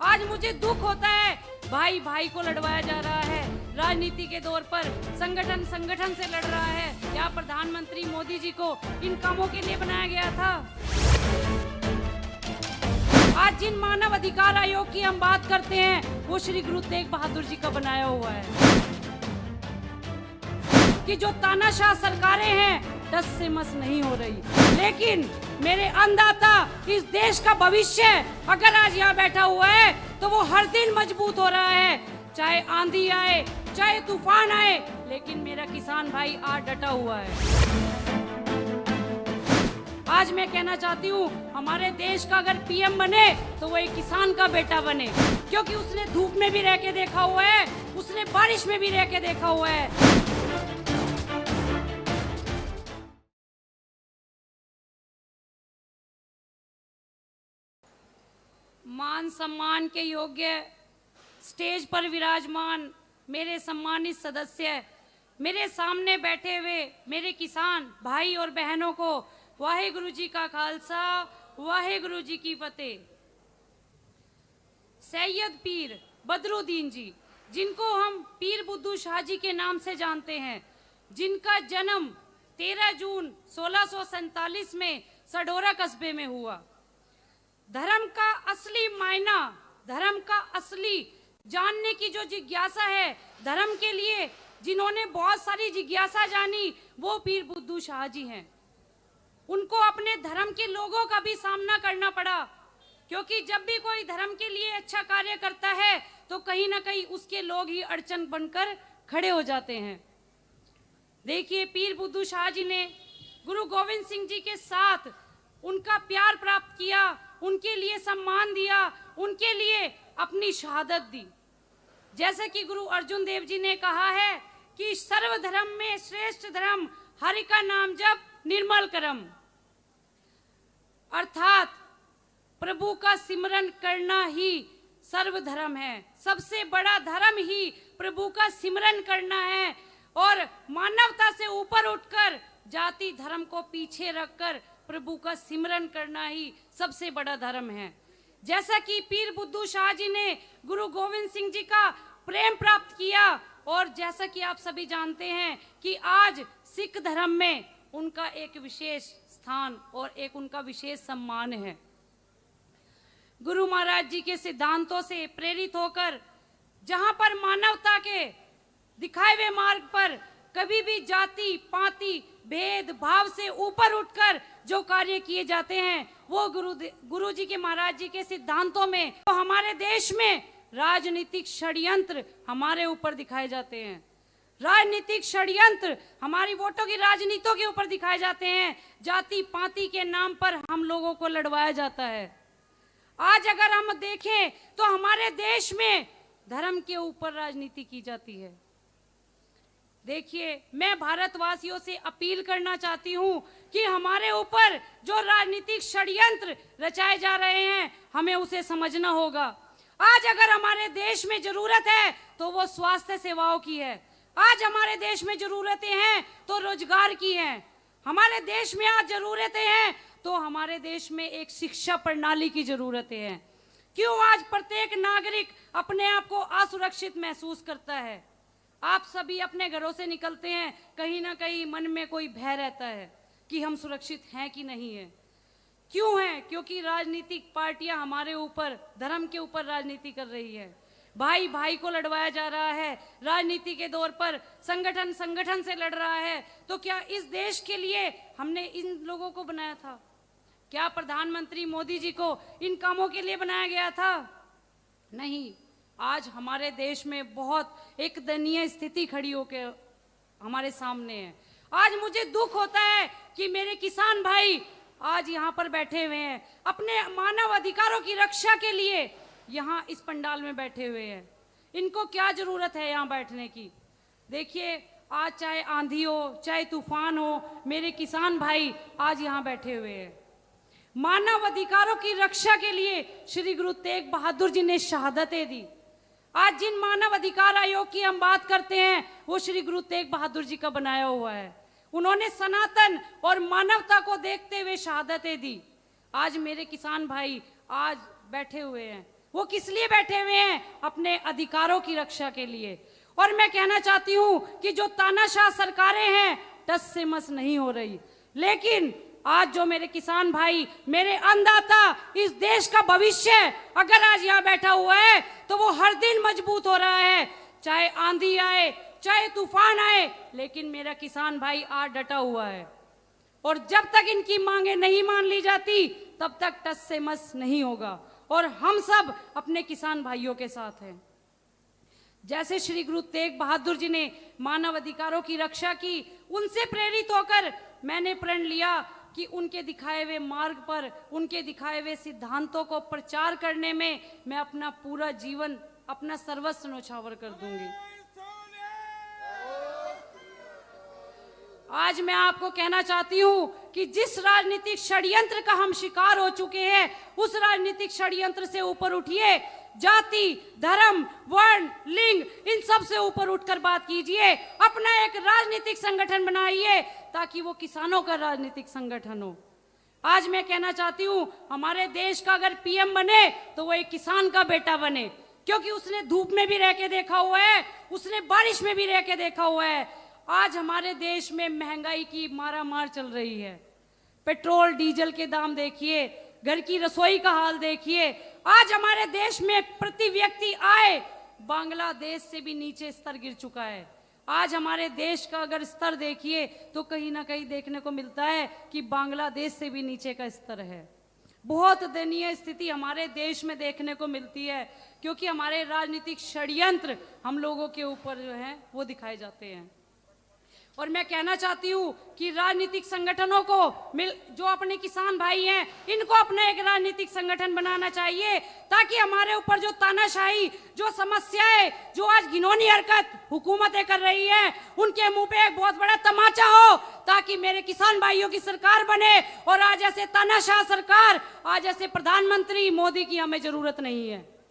आज मुझे दुख होता है, भाई भाई को लड़वाया जा रहा है। राजनीति के दौर पर संगठन संगठन से लड़ रहा है। क्या प्रधानमंत्री मोदी जी को इन कामों के लिए बनाया गया था? आज जिन मानव अधिकार आयोग की हम बात करते हैं वो श्री गुरु तेग बहादुर जी का बनाया हुआ है। कि जो तानाशाह सरकारें हैं टस से मस नहीं हो रही, लेकिन मेरे अन्नदाता इस देश का भविष्य अगर आज यहाँ बैठा हुआ है तो वो हर दिन मजबूत हो रहा है। चाहे आंधी आए, चाहे तूफान आए, लेकिन मेरा किसान भाई आज डटा हुआ है। आज मैं कहना चाहती हूँ हमारे देश का अगर पीएम बने तो वो एक किसान का बेटा बने, क्योंकि उसने धूप में भी रह के देखा हुआ है, उसने बारिश में भी रह के देखा हुआ है। मान सम्मान के योग्य स्टेज पर विराजमान मेरे सम्मानित सदस्य, मेरे सामने बैठे हुए मेरे किसान भाई और बहनों को वाहेगुरु जी का खालसा, वाहेगुरु जी की फतेह। सैयद पीर बदरुद्दीन जी, जिनको हम पीर बुद्धू शाह जी के नाम से जानते हैं, जिनका जन्म 13 जून 1647 में सडोरा कस्बे में हुआ। धर्म का असली मायना, धर्म का असली जानने की जो जिज्ञासा है, धर्म के लिए जिन्होंने बहुत सारी जिज्ञासा जानी, वो पीर बुद्धू शाह जी हैं। उनको अपने धर्म के लोगों का भी सामना करना पड़ा, क्योंकि जब भी कोई धर्म के लिए अच्छा कार्य करता है तो कहीं ना कहीं उसके लोग ही अड़चन बनकर खड़े हो जाते हैं। देखिए, पीर बुद्धू शाह जी ने गुरु गोविंद सिंह जी के साथ उनका प्यार प्राप्त किया, उनके लिए सम्मान दिया, उनके लिए अपनी शहादत दी। जैसे कि गुरु अर्जुन देव जी ने कहा है कि सर्वधर्म में श्रेष्ठ धर्म हरि का नाम जप निर्मल करम, अर्थात प्रभु का सिमरन करना ही सर्वधर्म है। सबसे बड़ा धर्म ही प्रभु का सिमरन करना है और मानवता से ऊपर उठकर जाति धर्म को पीछे रखकर प्रभु का सिमरन करना ही सबसे बड़ा धर्म है। जैसा कि पीर बुद्धू शाह जी ने गुरु गोविंद सिंह जी का प्रेम प्राप्त किया, और जैसा कि आप सभी जानते हैं कि आज सिख धर्म में उनका एक विशेष स्थान और एक उनका विशेष सम्मान है। गुरु महाराज जी के सिद्धांतों से प्रेरित होकर जहां पर मानवता के दिखाए हुए मार्ग पर कभी भी जाति पाति भेद भाव से ऊपर उठकर जो कार्य किए जाते हैं, वो गुरु जी के महाराज जी के सिद्धांतों में तो हमारे देश में राजनीतिक षड्यंत्र हमारे ऊपर दिखाए जाते हैं। राजनीतिक षड्यंत्र हमारी वोटों की राजनीतियों के ऊपर दिखाए जाते हैं। जाति पाति के नाम पर हम लोगों को लड़वाया जाता है। आज अगर हम देखें तो हमारे देश में धर्म के ऊपर राजनीति की जाती है। देखिए, मैं भारतवासियों से अपील करना चाहती हूं कि हमारे ऊपर जो राजनीतिक षड्यंत्र रचाए जा रहे हैं, हमें उसे समझना होगा। आज अगर हमारे देश में जरूरत है तो वो स्वास्थ्य सेवाओं की है। आज हमारे देश में जरूरतें हैं तो रोजगार की हैं। हमारे देश में आज जरूरतें हैं तो हमारे देश में एक शिक्षा प्रणाली की जरूरतें हैं। क्यों आज प्रत्येक नागरिक अपने आप को असुरक्षित महसूस करता है? आप सभी अपने घरों से निकलते हैं, कहीं ना कहीं मन में कोई भय रहता है कि हम सुरक्षित हैं कि नहीं है। क्यों है? क्योंकि राजनीतिक पार्टियां हमारे ऊपर, धर्म के ऊपर राजनीति कर रही है। भाई भाई को लड़वाया जा रहा है। राजनीति के दौर पर संगठन संगठन से लड़ रहा है। तो क्या इस देश के लिए हमने इन लोगों को बनाया था? क्या प्रधानमंत्री मोदी जी को इन कामों के लिए बनाया गया था? नहीं। आज हमारे देश में बहुत एक दयनीय स्थिति खड़ी होकर हमारे सामने है। आज मुझे दुख होता है कि मेरे किसान भाई आज यहाँ पर बैठे हुए हैं, अपने मानव अधिकारों की रक्षा के लिए यहाँ इस पंडाल में बैठे हुए हैं। इनको क्या जरूरत है यहाँ बैठने की? देखिए, आज चाहे आंधी हो, चाहे तूफान हो, मेरे किसान भाई आज यहाँ बैठे हुए हैं। मानव अधिकारों की रक्षा के लिए श्री गुरु तेग बहादुर जी ने शहादतें दी। आज जिन मानव अधिकार आयोग की हम बात करते हैं वो श्री गुरु तेग बहादुर जी का बनाया हुआ है। उन्होंने सनातन और मानवता को देखते हुए शहादतें दी। आज मेरे किसान भाई आज बैठे हुए हैं। वो किस लिए बैठे हुए हैं? अपने अधिकारों की रक्षा के लिए। और मैं कहना चाहती हूं कि जो तानाशाह सरकारें हैं टस से मस नहीं हो रही, लेकिन आज जो मेरे किसान भाई, मेरे अन्नदाता, इस देश का भविष्य अगर आज यहाँ बैठा हुआ है तो वो हर दिन मजबूत हो रहा है। चाहे आंधी आए, चाहे तूफान आए, लेकिन मेरा किसान भाई आज डटा हुआ है। और जब तक इनकी मांगे नहीं मान ली जाती तब तक टस से मस नहीं होगा। और हम सब अपने किसान भाइयों के साथ हैं। जैसे श्री गुरु तेग बहादुर जी ने मानव अधिकारों की रक्षा की, उनसे प्रेरित होकर मैंने प्रण लिया कि उनके दिखाए हुए मार्ग पर, उनके दिखाए हुए सिद्धांतों को प्रचार करने में मैं अपना पूरा जीवन, अपना सर्वस्व न्यौछावर कर दूंगी। आज मैं आपको कहना चाहती हूं कि जिस राजनीतिक षड्यंत्र का हम शिकार हो चुके हैं, उस राजनीतिक षड्यंत्र से ऊपर उठिए। जाति, धर्म, वर्ण, लिंग, इन सब से ऊपर उठकर बात कीजिए। अपना एक राजनीतिक संगठन बनाइए ताकि वो किसानों का राजनीतिक संगठन हो। आज मैं कहना चाहती हूं, हमारे देश का अगर पीएम बने तो वो एक किसान का बेटा बने, क्योंकि उसने धूप में भी रह के देखा हुआ है, उसने बारिश में भी रह के देखा हुआ है। आज हमारे देश में महंगाई की मारामार चल रही है। पेट्रोल डीजल के दाम देखिए, घर की रसोई का हाल देखिए। आज हमारे देश में प्रति व्यक्ति आय बांग्लादेश से भी नीचे स्तर गिर चुका है। आज हमारे देश का अगर स्तर देखिए तो कहीं ना कहीं देखने को मिलता है कि बांग्लादेश से भी नीचे का स्तर है। बहुत दयनीय स्थिति हमारे देश में देखने को मिलती है, क्योंकि हमारे राजनीतिक षड्यंत्र हम लोगों के ऊपर जो है वो दिखाए जाते हैं। और मैं कहना चाहती हूँ कि राजनीतिक संगठनों को जो अपने किसान भाई हैं, इनको अपना एक राजनीतिक संगठन बनाना चाहिए, ताकि हमारे ऊपर जो तानाशाही, जो समस्याएं, जो आज घिनौनी हरकत हुकूमतें कर रही है, उनके मुंह पे एक बहुत बड़ा तमाचा हो, ताकि मेरे किसान भाइयों की सरकार बने। और आज ऐसे तानाशाह सरकार, आज ऐसे प्रधानमंत्री मोदी की हमें जरूरत नहीं है।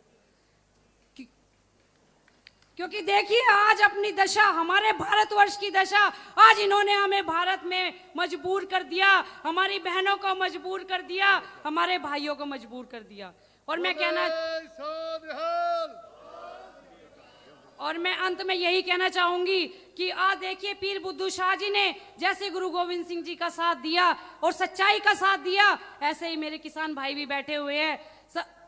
क्योंकि देखिए आज अपनी दशा, हमारे भारतवर्ष की दशा, आज इन्होंने हमें भारत में मजबूर कर दिया, हमारी बहनों को मजबूर कर दिया, हमारे भाइयों को मजबूर कर दिया। और मैं अंत में यही कहना चाहूंगी कि आज देखिए पीर बुद्धू शाह जी ने जैसे गुरु गोविंद सिंह जी का साथ दिया और सच्चाई का साथ दिया, ऐसे ही मेरे किसान भाई भी बैठे हुए हैं।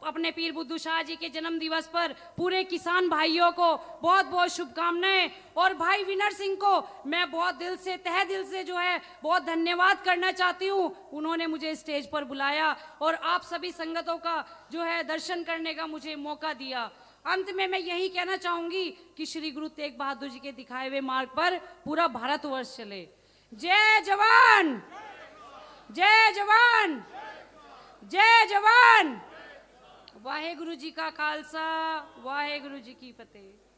अपने पीर बुद्धू शाह जी के जन्म दिवस पर पूरे किसान भाइयों को बहुत बहुत शुभकामनाएं। और भाई विनर सिंह को मैं बहुत दिल से, तहे दिल से जो है बहुत धन्यवाद करना चाहती हूं। उन्होंने मुझे स्टेज पर बुलाया और आप सभी संगतों का जो है दर्शन करने का मुझे मौका दिया। अंत में मैं यही कहना चाहूंगी कि श्री गुरु तेग बहादुर जी के दिखाए हुए मार्ग पर पूरा भारतवर्ष चले। जय जवान, जय जवान, जय जवान। वाहे गुरु जी का खालसा, वाहे गुरु जी की फतेह।